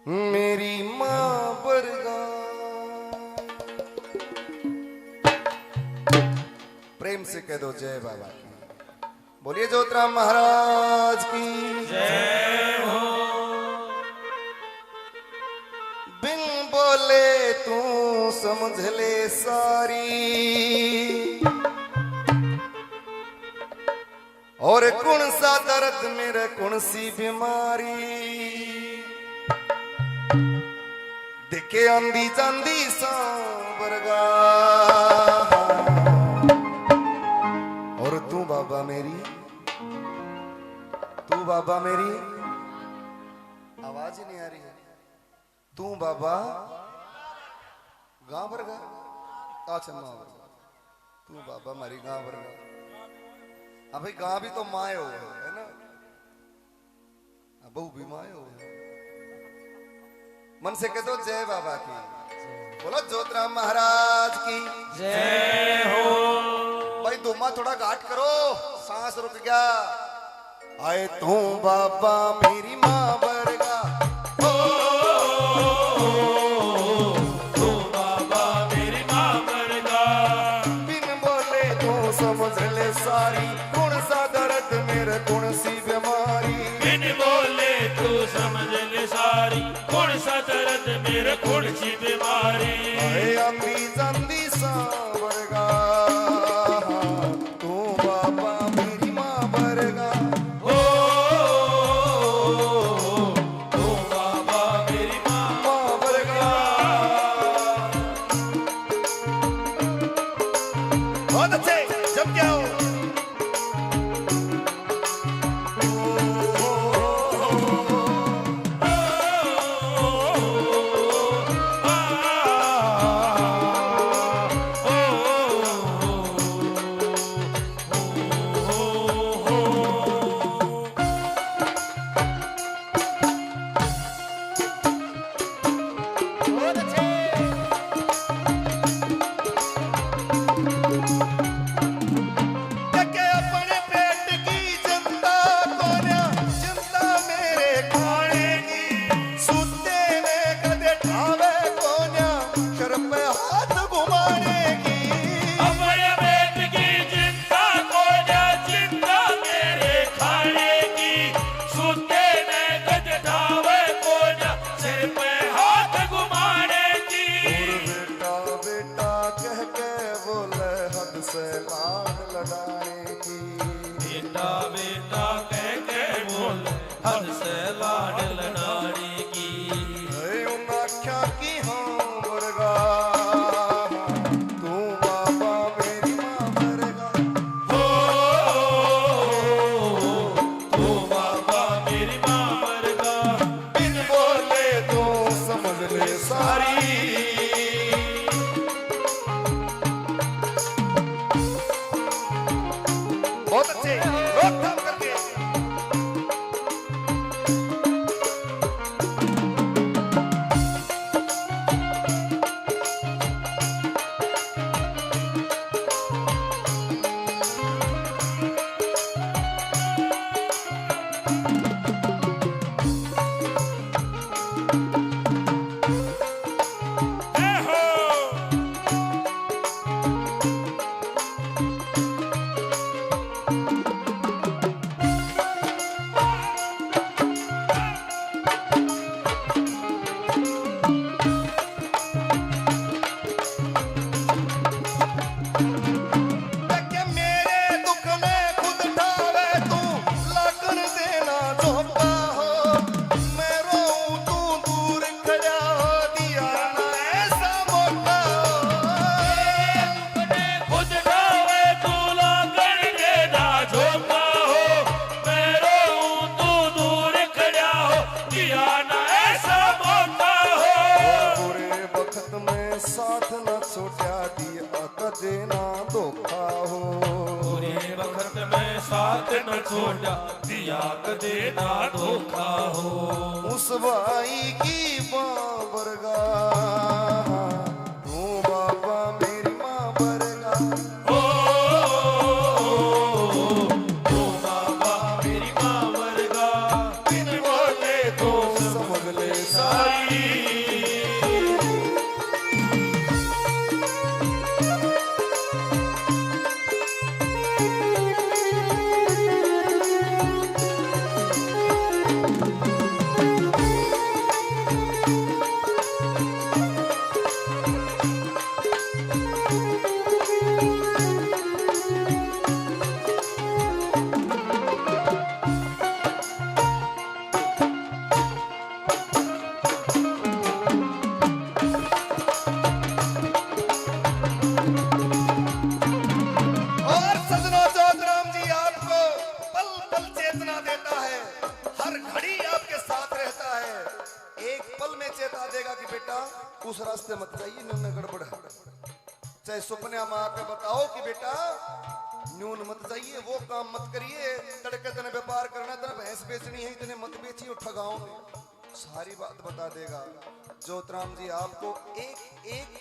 मेरी माँ बरगा। प्रेम से कह दो जय बाबा की। बोलिए ज्योतिराम महाराज की जय हो। बिन बोले तू समझ ले सारी, और कौन सा दर्द मेरे कौन सी बीमारी। देखे आंधी चांदी सा बरगा, और तू बाबा मेरी, तू बाबा मेरी, आवाज ही नहीं आ रही है। तू बाबा गांव बरगा, अच्छा माँ बरगा, तू बाबा मारी गांव बरगा। हाँ भाई गांव भी तो माए हो है ना, बहू भी माए हो। मन से कह दो जय बाबा की। बोलो ज्योतिराम महाराज की जय हो। भाई धुमा थोड़ा घाट करो, सांस रुक गया। आए तू बाबा मेरी माँ बरगा, तू बाबा मेरी माँ बरगा। बिन बोले तू समझ ले सारी, कौन सा दर्द मेरे कौन सी बीमारी। बिन बोले तू समझ ले सारी, कौन सा दर्द मेरे कौन सी बीमारी। आए आंधी चांदी सा बरगा, तू बाबा मेरी माँ बरगा। तू बाबा मेरी माँ माँ बरगा। बहुत अच्छे, जम के आओ। बेटा बेटा कह के बोल हद से लाड लड़ाने की। आख्या की हाँ बरगा, तू बाबा मेरी माँ बरगा। तू बाबा मेरी माँ बरगा। बिन बोले तो समझ ले सारी। बहुत अच्छे, रोकथाम करके। साथ न छोटा दिया कदे ना धोखा हो। बुरे वक्त में साथ न छोड़ा दिया कदे ना धोखा हो। उस भाई की बाबरगा, तू बाबा मेरी माँ बरगा। तू बाबा मेरी माँ बरगा। बिन बोले तो समझ ले सारी। उस रास्ते मत जाइए, न्यून गड़बड़ है। चाहे सपने में आके बताओ कि बेटा न्यून मत जाइए, वो काम मत करिए, तड़के तने व्यापार करना, तने भैंस बेचनी है, इतने मत बेचिए ठगाओ में, सारी बात बता देगा। ज्योतिराम जी आपको एक एक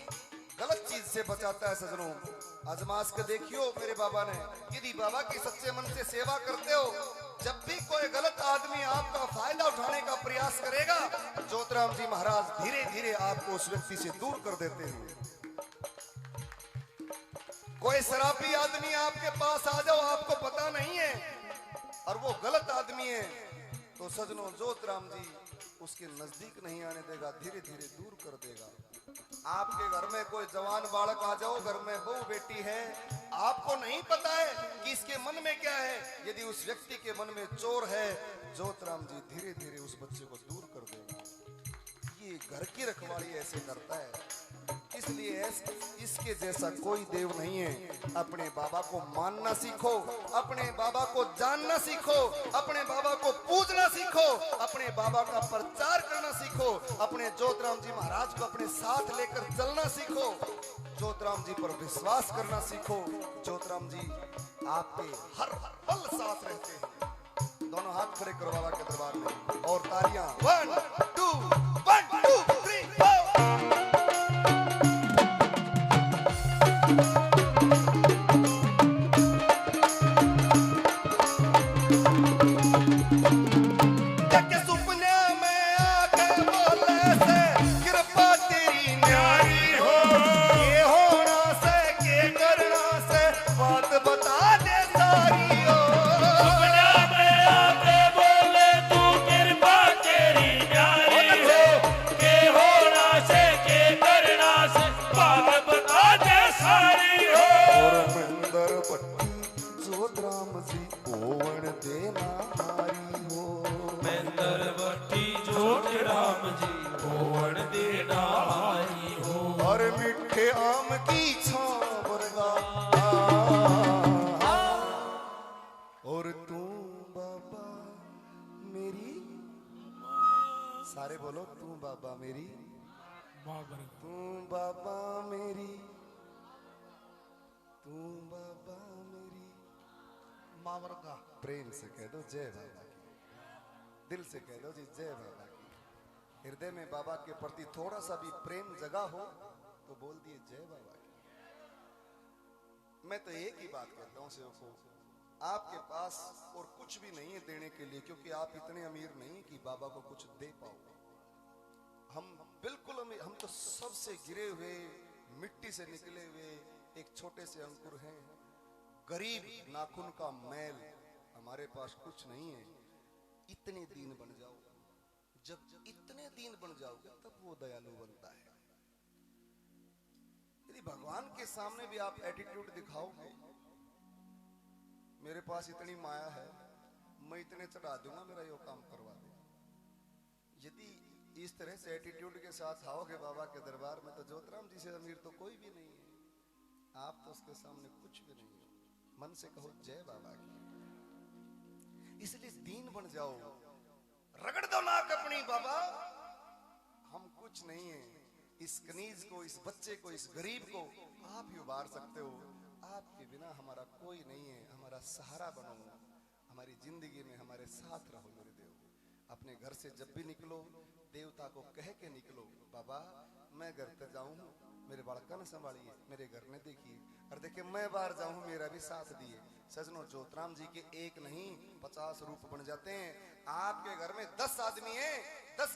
गलत चीज से बचाता है। सजनों आजमास के देखियो मेरे बाबा ने, यदि बाबा की सच्चे मन से सेवा करते हो, जब भी कोई गलत आदमी आपका फायदा उठाने का प्रयास करेगा, ज्योतिराम जी महाराज धीरे धीरे आपको उस व्यक्ति से दूर कर देते हैं। कोई शराबी आदमी आपके पास आ जाओ, आपको पता नहीं है और वो गलत आदमी है, तो सजनों ज्योतिराम जी उसके नजदीक नहीं आने देगा, धीरे धीरे दूर कर देगा। आपके घर में कोई जवान बालक आ जाओ, घर में बहू बेटी है, आपको नहीं पता है कि इसके मन में क्या है, यदि उस व्यक्ति के मन में चोर है, ज्योतिराम जी धीरे धीरे उस बच्चे को दूर कर देगा। ये घर की रखवाली ऐसे करता है, इसलिए इसके जैसा कोई देव नहीं है। अपने बाबा को मानना सीखो, अपने बाबा को जानना सीखो, अपने बाबा को पूजना सीखो, अपने बाबा का प्रचार करना सीखो, अपने ज्योतिराम जी महाराज को अपने साथ लेकर चलना सीखो, ज्योतिराम जी पर विश्वास करना सीखो। ज्योतिराम जी आपके हर पल साथ रहते हैं। दोनों हाथ खड़े करो बाबा के दरबार में और तालियां 1 2 1 2 3 4। मीठे आम की छाँव वर्गा और तू बाबा मेरी, सारे बोलो तू बाबा मेरी, तू बाबा मेरी, तू बाबा मेरी माँ वर्गा। प्रेम से कह दो जय बाबा की, दिल से कह दो जी जय बाबा की। हृदय में बाबा के प्रति थोड़ा सा भी प्रेम जगा हो तो बोल दिए जय बाबा की। मैं तो एक ही बात कहता हूं सेवकों, आपके पास और कुछ भी नहीं है देने के लिए, क्योंकि आप इतने अमीर नहीं कि बाबा को कुछ दे पाओ। हम बिल्कुल अमीर, हम तो सबसे गिरे हुए, मिट्टी से निकले हुए एक छोटे से अंकुर हैं, गरीब, नाखून का मैल, हमारे पास कुछ नहीं है। इतने दीन बन जाओ, जब इतने दीन बन जाओगे तब वो दयालु बनता है। यदि भगवान के सामने भी आप एटीट्यूड दिखाओगे, मेरे पास इतनी माया है, मैं इतने चढ़ा दूंगा, मेरा यो काम करवा दे, यदि इस तरह से एटीट्यूड के साथ आओगे बाबा के दरबार में, तो ज्योतिराम जी से अमीर तो कोई भी नहीं है, आप तो उसके सामने कुछ भी नहीं हो। मन से कहो जय बाबा की। इसलिए दीन बन जाओ, रगड़ दो नाक अपनी, बाबा हम कुछ नहीं है, इस कनीज को, इस बच्चे को, इस गरीब को आप ही उबार सकते हो, आपके बिना हमारा कोई नहीं है, हमारा सहारा बनो, हमारी जिंदगी में हमारे साथ रहो मेरे देव। अपने घर से जब भी निकलो देवता को कह के निकलो, बाबा मैं घर तक जाऊं, मेरे बालका ने संभालिए, मेरे घर ने देखिए, और देखिए मैं बाहर जाऊं मेरा भी साथ दिए। सजनों ज्योतिराम जी के एक नहीं 50 रूप बन जाते हैं। आपके घर में 10 आदमी हैं, 10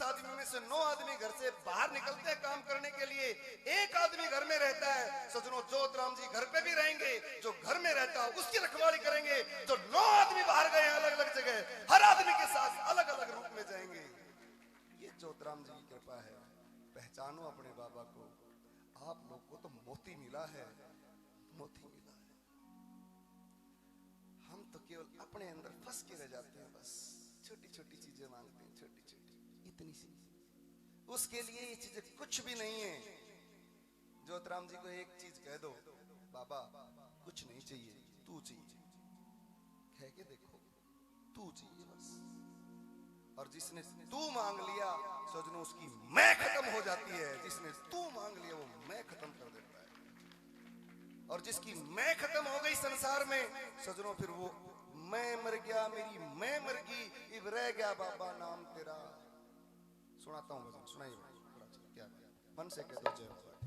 आदमी में से 9 आदमी घर से बाहर निकलते हैं काम करने के लिए, एक आदमी घर में रहता है। सजनों, जोतराम जी घर पे भी रहेंगे, जो घर में रहता है उसकी रखवाली करेंगे। जो 9 आदमी बाहर गए अलग अलग जगह, हर आदमी के साथ अलग अलग रूप में जाएंगे। ये जोतराम जी की कृपा है। पहचानो अपने बाबा को। आप लोग को तो मोती मिला है, मोती मिला है। हम तो केवल अपने अंदर फंस के रह जाते हैं, बस छोटी छोटी चीजें मांगते हैं, छोटी छोटी इतनी सी। उसके लिए ये चीजें कुछ भी नहीं है। जोतराम जी को एक चीज कह दो, बाबा कुछ नहीं चाहिए, तू चाहिए, कह के देखो, तू चाहिए बस। और जिसने तू मांग लिया सजनों, उसकी मैं खत्म हो जाती है। जिसने तू मांग लिया वो मैं खत्म कर देता है। और जिसकी मैं खत्म हो गई संसार में सजनों, फिर वो मैं मर गया, मेरी मैं मर गई, इब रह गया बाबा नाम तेरा। सुनाता हूं भजन, सुनाइए क्या मन से कह दो जय बाबा।